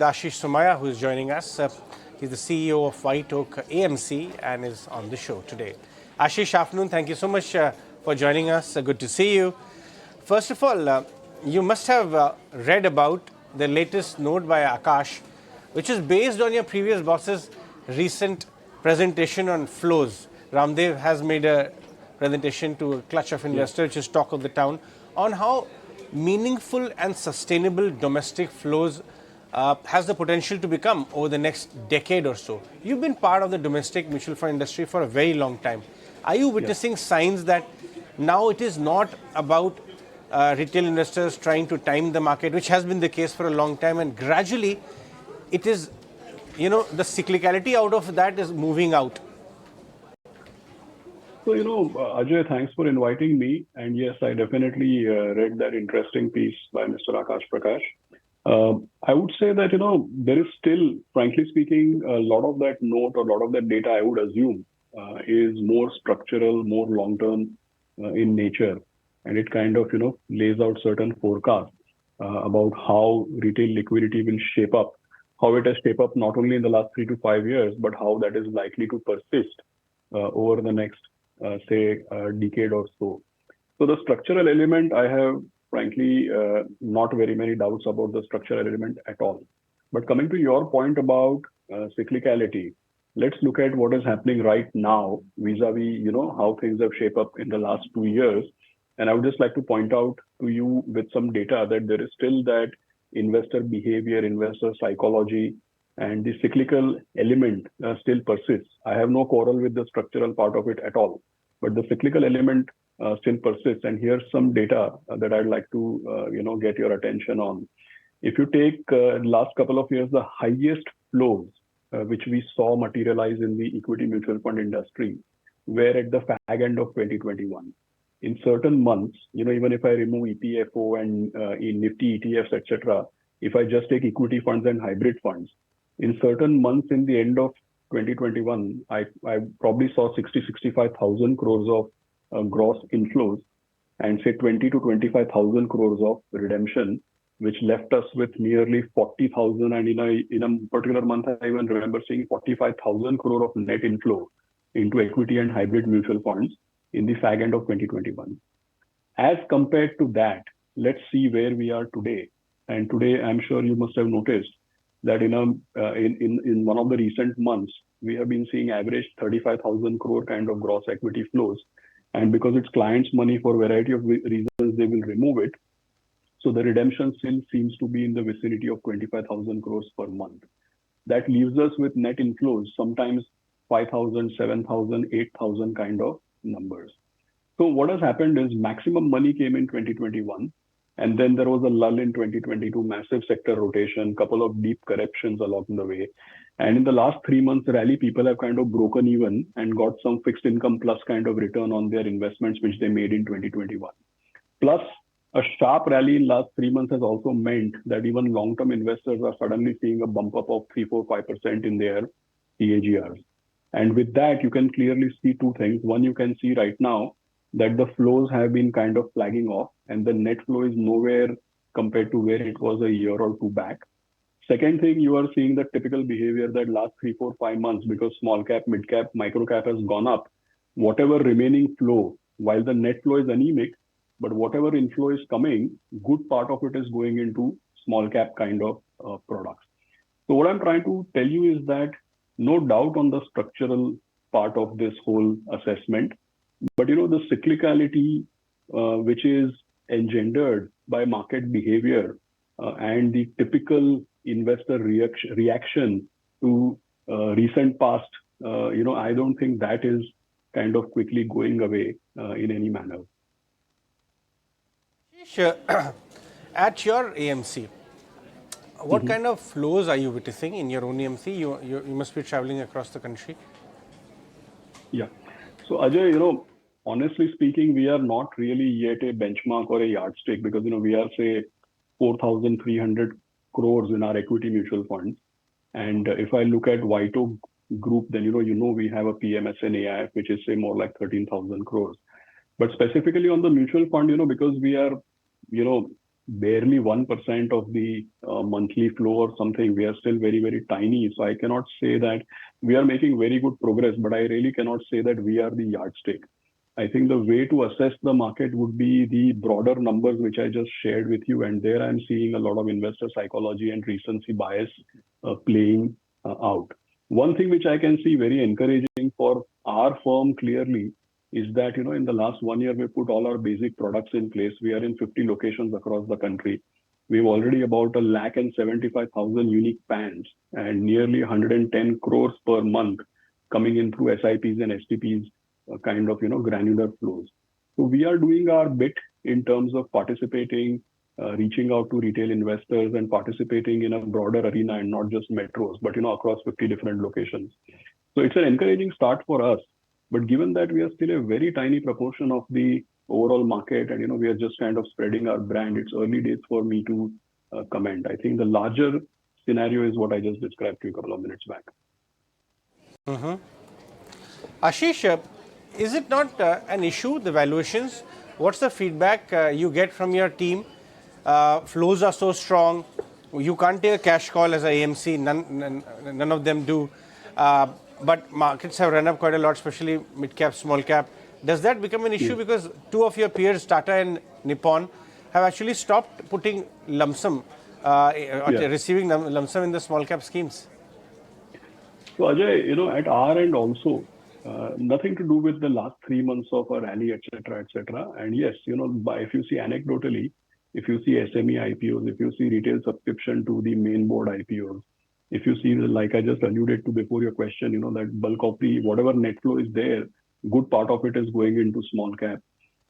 Aashish Somaiyaa, who is joining us. He's the CEO of White Oak AMC and is on the show today. Ashish, afternoon. Thank you so much for joining us. Good to see you. First of all, you must have read about the latest note by Akash, which is based on your previous boss's recent presentation on flows. Ramdev has made a presentation to a clutch of investors, which is talk of the town, on how meaningful and sustainable domestic flows has the potential to become over the next decade or so. You've been part of the domestic mutual fund industry for a very long time. Are you witnessing signs that now it is not about retail investors trying to time the market, which has been the case for a long time, and gradually it is, the cyclicality out of that is moving out? So, Ajay, thanks for inviting me. And yes, I definitely read that interesting piece by Mr. Akash Prakash. I would say that, there is still, frankly speaking, a lot of that note or a lot of that data, I would assume, is more structural, more long-term in nature. And it kind of, lays out certain forecasts about how retail liquidity will shape up, how it has shaped up not only in the last 3 to 5 years, but how that is likely to persist over the next, say, decade or so. So the structural element, I have frankly not very many doubts about the structural element at all. But coming to your point about cyclicality, let's look at what is happening right now vis-a-vis, how things have shaped up in the last 2 years. And I would just like to point out to you with some data that there is still that investor behavior, investor psychology, and the cyclical element still persists. I have no quarrel with the structural part of it at all, but the cyclical element still persists. And here's some data that I'd like to, get your attention on. If you take last couple of years, the highest flows which we saw materialize in the equity mutual fund industry were at the fag end of 2021. In certain months, even if I remove EPFO and in Nifty ETFs, etc., if I just take equity funds and hybrid funds, in certain months in the end of 2021, I probably saw 65,000 crores of gross inflows and say 20 to 25,000 crores of redemption, which left us with nearly 40,000. And in a particular month, I even remember seeing 45,000 crore of net inflow into equity and hybrid mutual funds in the fag end of 2021. As compared to that, let's see where we are today. And today, I'm sure you must have noticed that in one of the recent months, we have been seeing average 35,000 crore kind of gross equity flows. And because it's clients' money for a variety of reasons, they will remove it. So the redemption still seems to be in the vicinity of 25,000 crores per month. That leaves us with net inflows, sometimes 5,000, 7,000, 8,000 kind of numbers. So what has happened is maximum money came in 2021. And then there was a lull in 2022, massive sector rotation, couple of deep corrections along the way. And in the last 3 months rally, people have kind of broken even and got some fixed income plus kind of return on their investments, which they made in 2021. Plus, a sharp rally in last 3 months has also meant that even long-term investors are suddenly seeing a bump up of 3, 4, 5% in their CAGRs. And with that, you can clearly see two things. One, you can see right now that the flows have been kind of flagging off and the net flow is nowhere compared to where it was a year or two back. Second thing, you are seeing the typical behavior that last 3, 4, 5 months, because small cap, mid cap, micro cap has gone up, whatever remaining flow, while the net flow is anemic, but whatever inflow is coming, good part of it is going into small cap kind of products. So what I'm trying to tell you is that no doubt on the structural part of this whole assessment, but the cyclicality which is engendered by market behavior and the typical investor reaction to recent past, I don't think that is kind of quickly going away in any manner. Sure. At your AMC, what kind of flows are you witnessing in your own AMC? You must be traveling across the country. Yeah. So Ajay, honestly speaking, we are not really yet a benchmark or a yardstick because, we are, say, 4,300 crores in our equity mutual funds. And if I look at White Oak Group, then, we have a PMS and AIF, which is, say, more like 13,000 crores. But specifically on the mutual fund, because we are, barely 1% of the monthly flow or something. We are still very, very tiny. So I cannot say that we are making very good progress, but I really cannot say that we are the yardstick. I think the way to assess the market would be the broader numbers, which I just shared with you. And there I'm seeing a lot of investor psychology and recency bias playing out. One thing which I can see very encouraging for our firm clearly is that, in the last 1 year, we put all our basic products in place. We are in 50 locations across the country. We've already about 175,000 unique PANs and nearly 110 crores per month coming in through SIPs and STPs, kind of, granular flows. So we are doing our bit in terms of participating, reaching out to retail investors and participating in a broader arena and not just metros, but, across 50 different locations. So it's an encouraging start for us. But given that we are still a very tiny proportion of the overall market and, we are just kind of spreading our brand, it's early days for me to comment. I think the larger scenario is what I just described to you a couple of minutes back. Aashish, is it not an issue, the valuations? What's the feedback you get from your team? Flows are so strong. You can't take a cash call as a AMC. None of them do. But markets have run up quite a lot, especially mid cap, small cap. Does that become an issue? Because two of your peers, Tata and Nippon, have actually stopped putting lump sum, receiving lump sum in the small cap schemes. So Ajay, at our end also, nothing to do with the last 3 months of a rally, etc., etc. And yes, if you see anecdotally, if you see SME IPOs, if you see retail subscription to the main board IPOs, if you see, like I just alluded to before your question, that bulk of the whatever net flow is there, good part of it is going into small cap.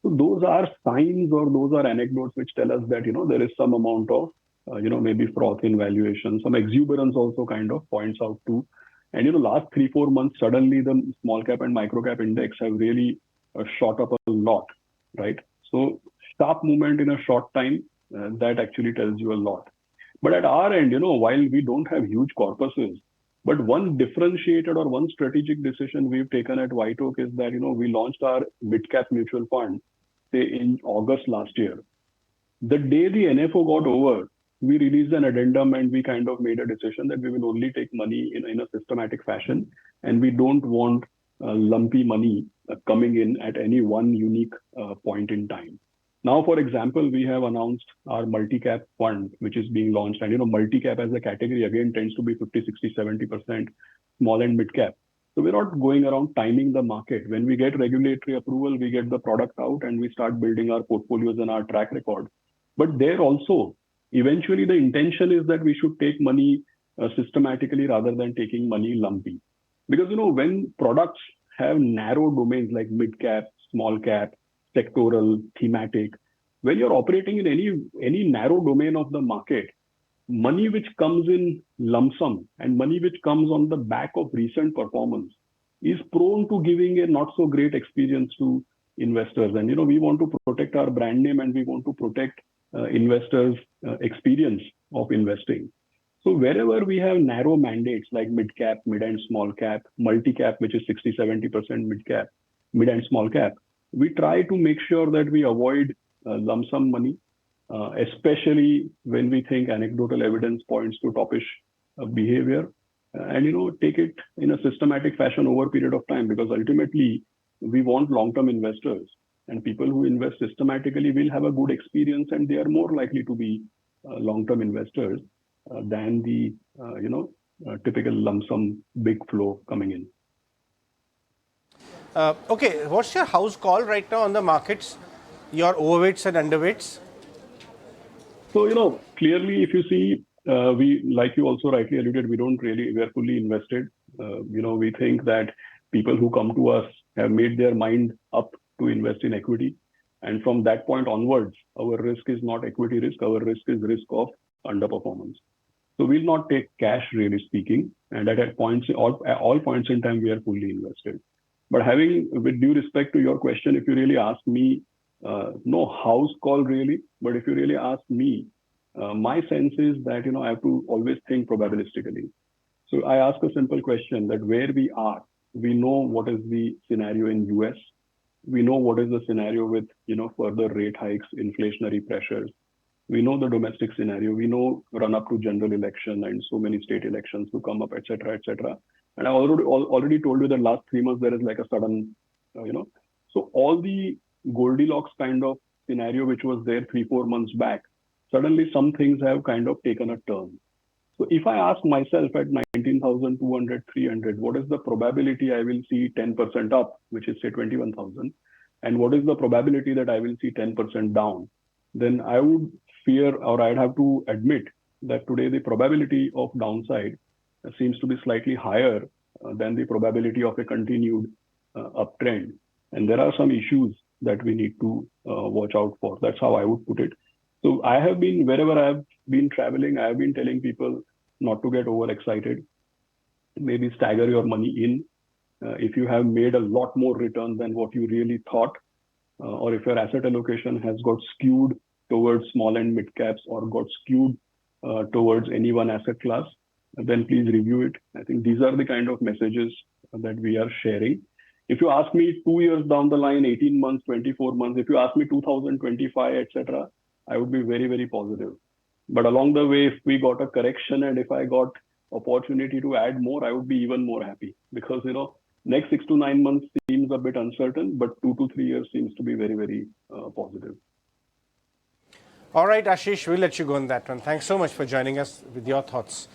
So those are signs or those are anecdotes which tell us that, there is some amount of, maybe froth in valuation, some exuberance also kind of points out to. And, last 3-4 months, suddenly the small cap and micro cap index have really shot up a lot, right? So sharp movement in a short time, that actually tells you a lot. But at our end, while we don't have huge corpuses, but one differentiated or one strategic decision we've taken at White Oak is that, we launched our mid-cap mutual fund, say in August last year. The day the NFO got over, we released an addendum and we kind of made a decision that we will only take money in a systematic fashion and we don't want lumpy money coming in at any one unique point in time. Now, for example, we have announced our multi-cap fund, which is being launched. And, multi-cap as a category, again, tends to be 50, 60, 70% small and mid-cap. So we're not going around timing the market. When we get regulatory approval, we get the product out and we start building our portfolios and our track record. But there also, eventually the intention is that we should take money systematically rather than taking money lumpy. Because, when products have narrow domains like mid-cap, small cap, sectoral, thematic, when you're operating in any narrow domain of the market, money which comes in lump sum and money which comes on the back of recent performance is prone to giving a not so great experience to investors. And, we want to protect our brand name and we want to protect investors' experience of investing. So wherever we have narrow mandates like mid-cap, mid and small cap, multi-cap, which is 60, 70% mid-cap, mid and small cap, we try to make sure that we avoid lump sum money, especially when we think anecdotal evidence points to toppish behavior, and take it in a systematic fashion over a period of time, because ultimately we want long-term investors, and people who invest systematically will have a good experience and they are more likely to be long-term investors than the typical lump sum big flow coming in. Okay, what's your house call right now on the markets, your overweights and underweights? So, clearly, if you see, we, like you also rightly alluded, we are fully invested. We think that people who come to us have made their mind up to invest in equity. And from that point onwards, our risk is not equity risk, our risk is risk of underperformance. So we'll not take cash, really speaking. And at all points in time, we are fully invested. But with due respect to your question, if you really ask me, no house call really, but if you really ask me, my sense is that, I have to always think probabilistically. So I ask a simple question that where we are, we know what is the scenario in US. We know what is the scenario with, further rate hikes, inflationary pressures. We know the domestic scenario. We know run up to general election and so many state elections to come up, etc., etc. And I already told you that last 3 months there is like a sudden, so all the Goldilocks kind of scenario which was there 3-4 months back, suddenly some things have kind of taken a turn. So if I ask myself at 19,200, 300, what is the probability I will see 10% up, which is say 21,000, and what is the probability that I will see 10% down, then I would fear, or I'd have to admit that today the probability of downside seems to be slightly higher than the probability of a continued uptrend. And there are some issues that we need to watch out for. That's how I would put it. So I have been, wherever I have been traveling, I have been telling people not to get overexcited. Maybe stagger your money in. If you have made a lot more return than what you really thought, or if your asset allocation has got skewed towards small and mid caps or got skewed towards any one asset class, then please review it. I think these are the kind of messages that we are sharing. If you ask me 2 years down the line, 18 months, 24 months, if you ask me 2025, etc., I would be very, very positive. But along the way, if we got a correction and if I got opportunity to add more, I would be even more happy, because, next 6 to 9 months seems a bit uncertain, but 2 to 3 years seems to be very, very positive. All right, Aashish, we'll let you go on that one. Thanks so much for joining us with your thoughts.